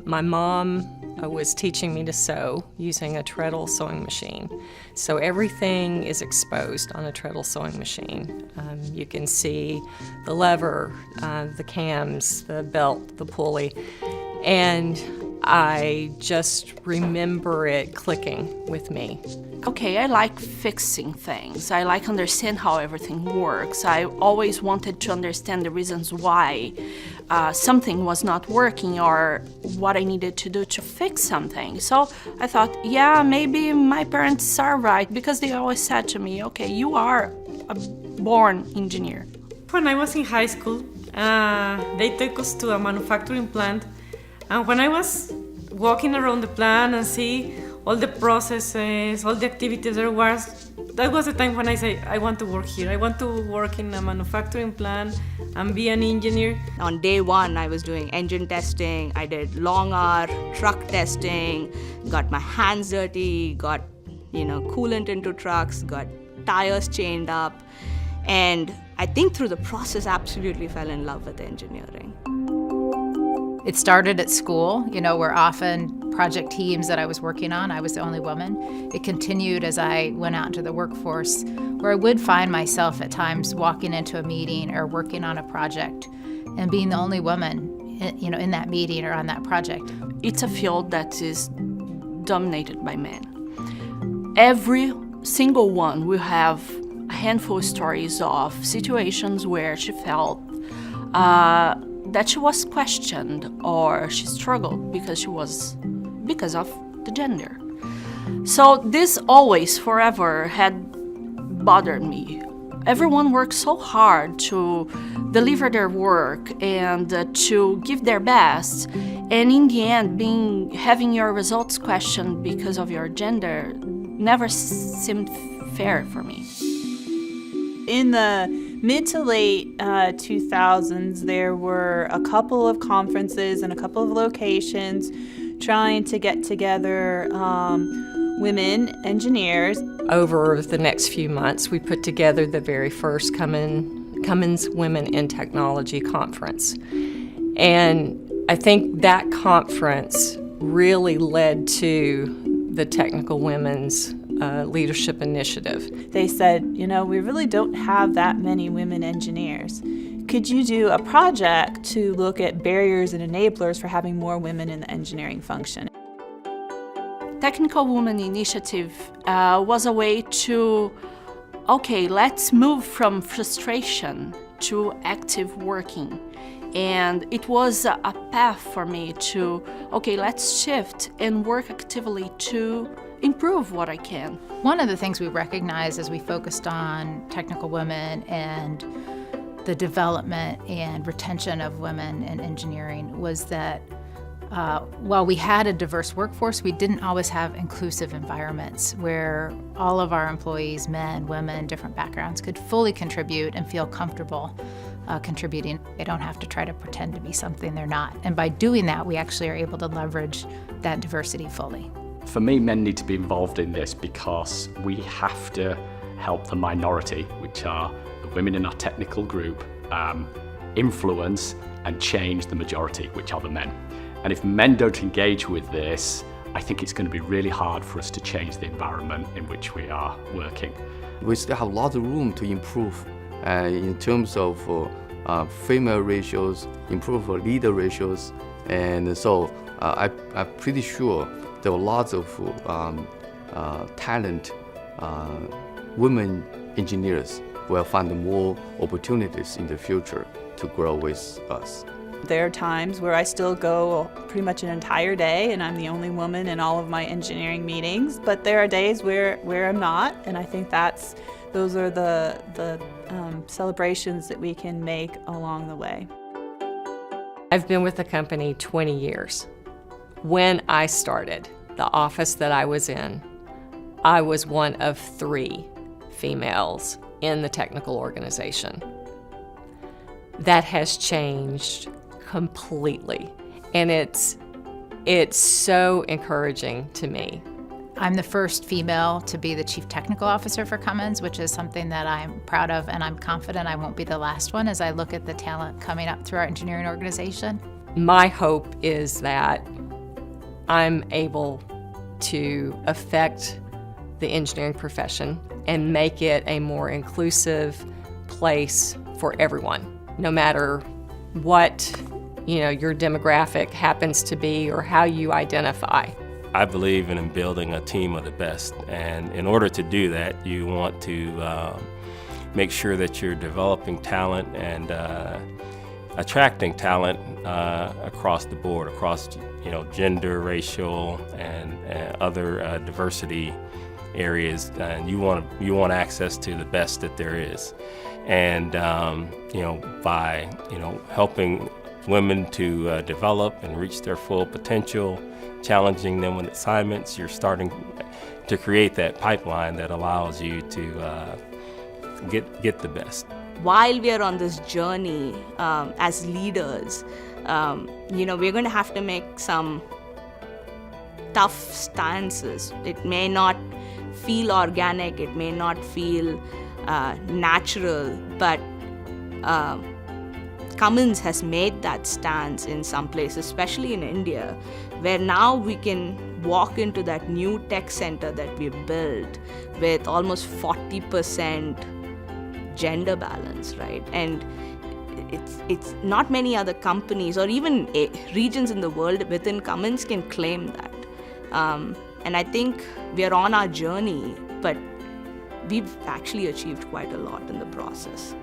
My mom was teaching me to sew using a treadle sewing machine. So everything is exposed on a treadle sewing machine. You can see the lever, the cams, the belt, the pulley, and I just remember it clicking with me. Okay, I like fixing things. I like understand how everything works. I always wanted to understand the reasons why something was not working or what I needed to do to fix something. So I thought, yeah, maybe my parents are right, because they always said to me, okay, you are a born engineer. When I was in high school, they took us to a manufacturing plant, and when I was walking around the plant and see all the processes, all the activities there was, that was the time when I said, I want to work here. I want to work in a manufacturing plant and be an engineer. On day one, I was doing engine testing. I did long hour truck testing, got my hands dirty, got, coolant into trucks, got tires chained up. And I think through the process, absolutely fell in love with engineering. It started at school, where often project teams that I was working on, I was the only woman. It continued as I went out into the workforce, where I would find myself at times walking into a meeting or working on a project and being the only woman, in that meeting or on that project. It's a field that is dominated by men. Every single one will have a handful of stories of situations where she felt that she was questioned or she struggled because of the gender. So this always, forever, had bothered me. Everyone works so hard to deliver their work and to give their best, and in the end, having your results questioned because of your gender never seemed fair for me. In the mid to late 2000s, there were a couple of conferences and a couple of locations trying to get together women engineers. Over the next few months, we put together the very first Cummins Women in Technology conference. And I think that conference really led to the Technical Women's Leadership Initiative. They said, we really don't have that many women engineers. Could you do a project to look at barriers and enablers for having more women in the engineering function? Technical Women Initiative was a way to, let's move from frustration to active working. And it was a path for me to, let's shift and work actively to improve what I can. One of the things we recognized as we focused on technical women and the development and retention of women in engineering was that while we had a diverse workforce, we didn't always have inclusive environments where all of our employees, men, women, different backgrounds, could fully contribute and feel comfortable contributing. They don't have to try to pretend to be something they're not. And by doing that, we actually are able to leverage that diversity fully. For me, men need to be involved in this because we have to help the minority, which are the women in our technical group, influence and change the majority, which are the men. And if men don't engage with this, I think it's going to be really hard for us to change the environment in which we are working. We still have a lot of room to improve in terms of female ratios, improve leader ratios, and so I'm pretty sure there are lots of talent women engineers will find more opportunities in the future to grow with us. There are times where I still go pretty much an entire day and I'm the only woman in all of my engineering meetings, but there are days where I'm not, and I think those are the celebrations that we can make along the way. I've been with the company 20 years. When I started, the office that I was in, I was one of 3 females in the technical organization. That has changed completely, and it's so encouraging to me. I'm the first female to be the Chief Technical Officer for Cummins, which is something that I'm proud of, and I'm confident I won't be the last one as I look at the talent coming up through our engineering organization. My hope is that I'm able to affect the engineering profession and make it a more inclusive place for everyone, no matter what your demographic happens to be or how you identify. I believe in building a team of the best, and in order to do that, you want to make sure that you're developing talent and attracting talent across the board, across gender, racial, and other diversity areas. And you want access to the best that there is, and by helping women to develop and reach their full potential, challenging them with assignments, you're starting to create that pipeline that allows you to get the best. While we are on this journey as leaders, we're going to have to make some tough stances. It may not feel organic, it may not feel natural, but Cummins has made that stance in some places, especially in India, where now we can walk into that new tech center that we've built with almost 40% gender balance, right? And it's not many other companies or even regions in the world within Cummins can claim that. And I think we are on our journey, but we've actually achieved quite a lot in the process.